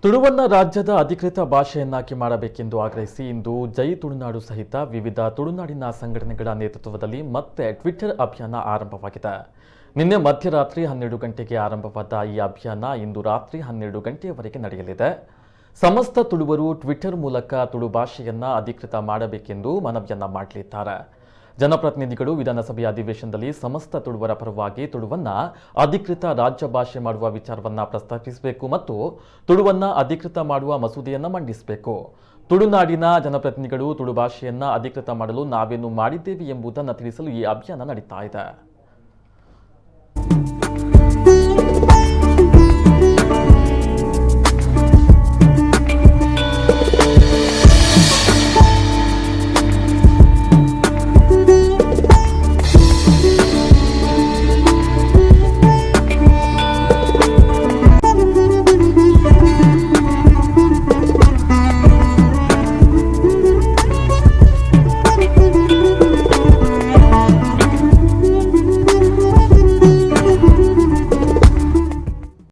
ತುಳುವನ್ನ ರಾಜ್ಯದ ಅಧಿಕೃತ ಭಾಷೆಯನ್ನಾಗಿ ಮಾಡಬೇಕೆಂದು ಆಗ್ರಹಿಸಿ ಇಂದು ಜೈ ತುಳುನಾಡು ಸಹಿತ ವಿವಿಧ ತುಳುನಾಡಿನ ಸಂಘಟನೆಗಳ ನೇತೃತ್ವದಲ್ಲಿ ಮತ್ತೆ ಟ್ವಿಟರ್ ಅಭಿಯಾನ ಆರಂಭವಾಗಿದೆ. ನಿನ್ನೆ ಮಧ್ಯರಾತ್ರಿ 12 ಗಂಟೆಗೆ ಆರಂಭವಾದ ಈ ಅಭಿಯಾನ ಇಂದು ರಾತ್ರಿ 12 ಗಂಟೆಯವರೆಗೆ ನಡೆಯಲಿದೆ. ಸಮಸ್ತ ತುಳುವರು ಟ್ವಿಟರ್ ಮೂಲಕ ತುಳು ಭಾಷೆಯನ್ನ ಅಧಿಕೃತ ಮಾಡಬೇಕೆಂದು ಮನವಿಯನ್ನ ಮಾಡಲಿದ್ದಾರೆ. ಜನಪ್ರತಿನಿಧಿಗಳು ವಿಧಾನಸಭೆಯ ಅಧಿವೇಶನದಲ್ಲಿ ಸಮಸ್ತ ತುಳುವರ ಪರವಾಗಿ ತುಳುವನ್ನ ಅಧಿಕೃತ ರಾಜ್ಯ ಭಾಷೆ ಮಾಡುವ ವಿಚಾರವನ್ನ ಪ್ರಸ್ತಾಪಿಸಬೇಕು ಮತ್ತು ತುಳುವನ್ನ ಅಧಿಕೃತ ಮಾಡುವ ಮಸೂದೆಯನ್ನ ಮಂಡಿಸಬೇಕು. ತುಳುನಾಡಿನ ಜನಪ್ರತಿನಿಧಿಗಳು ತುಳು ಭಾಷೆಯನ್ನ ಅಧಿಕೃತ ಮಾಡಲು ನಾವೇನು ಮಾಡಿದ್ದೇವೆ ಎಂಬುದನ್ನು ತಿಳಿಸಲು ಈ ಅಭಿಯಾನ ನಡೀತಾ ಇದೆ.